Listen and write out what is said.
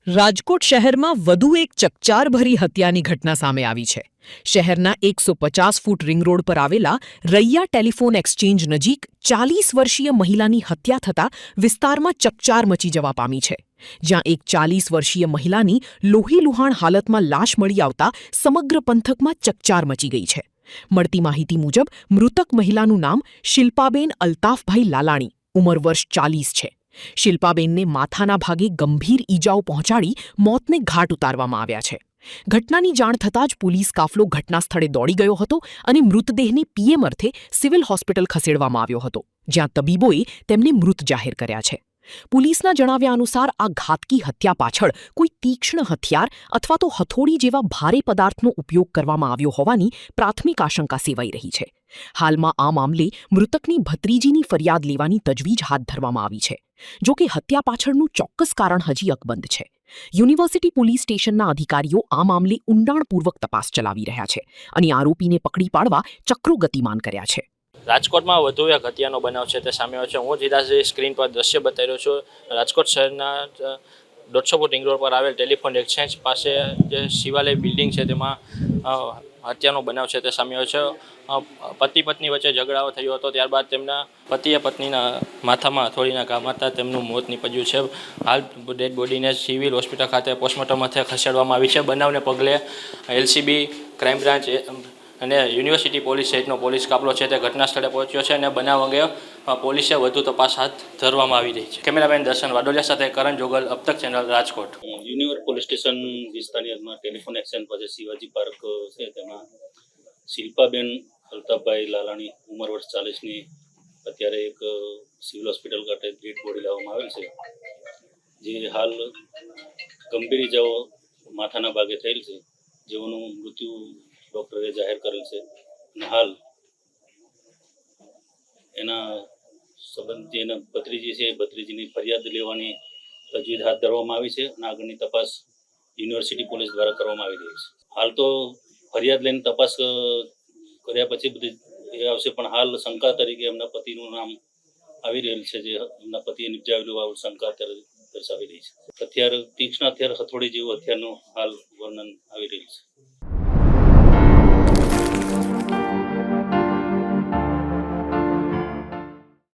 રાજકોટ શહેરમાં વધુ એક ચકચારભરી હત્યાની ઘટના સામે આવી છે. શહેરના 150 ફૂટ રિંગ રોડ પર આવેલા રૈયા ટેલિફોન એક્સચેન્જ નજીક 40 વર્ષીય મહિલાની હત્યા થતાં વિસ્તારમાં ચકચાર મચી જવા પામી છે. જ્યાં એક 40 વર્ષીય મહિલાની લોહીલુહાણ હાલતમાં લાશ મળી આવતા સમગ્ર પંથકમાં ચકચાર મચી ગઈ છે. મળતી માહિતી મુજબ મૃતક મહિલાનું નામ શિલ્પાબેન અલ્તાફભાઈ લાલાણી, ઉંમર વર્ષ 40 છે. શિલ્પાબેનને માથાના ભાગે ગંભીર ઈજાઓ પહોંચાડી મોતને ઘાટ ઉતારવામાં આવ્યા છે. ઘટનાની જાણ થતાં જ પોલીસ કાફલો ઘટના સ્થળે દોડી ગયો હતો અને મૃતદેહને પીએમ અર્થે સિવિલ હોસ્પિટલ ખસેડવામાં આવ્યો હતો, જ્યાં તબીબોએ તેમને મૃત જાહેર કર્યા છે. પોલીસના જણાવ્યા અનુસાર આ ઘાતકી હત્યા પાછળ કોઈ તીક્ષ્ણ હથિયાર અથવા તો હથોડી જેવા ભારે પદાર્થનો ઉપયોગ કરવામાં આવ્યો હોવાની પ્રાથમિક આશંકા સેવાઈ રહી છે. હાલમાં આ મામલે મૃતકની ભત્રીજીની ફરિયાદ લેવાની તજવીજ હાથ ધરવામાં આવી છે. જો કે હત્યા પાછળનું ચોક્કસ કારણ હજી અકબંધ છે. યુનિવર્સિટી પોલીસ સ્ટેશનના અધિકારીઓ આ મામલે ઊંડાણપૂર્વક તપાસ ચલાવી રહ્યા છે અને આરોપીને પકડી પાડવા ચક્રો ગતિમાન કર્યા છે. રાજકોટમાં વધુ એક હત્યાનો બનાવ છે તે સામે આવ્યો છે. હું સીધા સ્ક્રીન પર દ્રશ્ય બતાવી રહ્યો છું. રાજકોટ શહેરના 150 ફૂટ રિંગ રોડ પર આવેલ ટેલિફોન એક્સચેન્જ પાસે જે શિવાલય બિલ્ડિંગ છે તેમાં હત્યાનો બનાવ છે તે સામે આવ્યો છે. પતિ પત્ની વચ્ચે ઝઘડાઓ થયો હતો. ત્યારબાદ તેમના પતિએ પત્નીના માથામાં હથોડીના ઘા મારતા તેમનું મોત નીપજ્યું છે. હાલ ડેડ બોડીને સિવિલ હોસ્પિટલ ખાતે પોસ્ટમોર્ટમ અર્થે ખસેડવામાં આવી છે. બનાવને પગલે એલસીબી, ક્રાઇમ બ્રાન્ચ અને યુનિવર્સિટી પોલીસ સહિતનો પોલીસ કાફલો છે તે ઘટના સ્થળે પહોંચ્યો છે અને બનાવ અંગે પોલીસે વધુ તપાસ હાથ ધરવામાં આવી રહી છે. કેમેરામેન દર્શન વાડોલિયા સાથે Karan Jogal, Abtak channel, Rajkot. University police station વિસ્તારમાં ટેલિફોન એક્સચેન્જ પાસે શિવાજી પાર્ક છે, તેમાં શિલ્પાબેન અલ્તાફભાઈ લાલાણી, ઉંમર વર્ષ 40ની, અત્યારે એક સિવિલ હોસ્પિટલ ખાતે ડેડ બોડી લાવવામાં આવેલ છે, જે હાલ ગંભીર ઇજાઓ માથાના ભાગે થયેલ છે, જેઓનું મૃત્યુ ડૉક્ટરે જાહેર કરેલ છે અને હાલ એના સંબંધી એના ભત્રીજી છે, ભત્રીજીની ફરિયાદ લેવાની તજવીજ હાથ ધરવામાં આવી છે અને આગળની તપાસ યુનિવર્સિટી પોલીસ દ્વારા કરવામાં આવી રહી છે. હાલ તો ફરિયાદ લઈને તપાસ કર્યા પછી બધી એ આવશે, પણ હાલ શંકા તરીકે એમના પતિનું નામ આવી રહેલ છે, જે એમના પતિએ નિપજાવેલું આવું શંકા અત્યારે દર્શાવી રહી છે. તીક્ષ્ણ હથિયાર, હથોડી જેવું હથિયારનું હાલ વર્ણન આવી રહ્યું છે.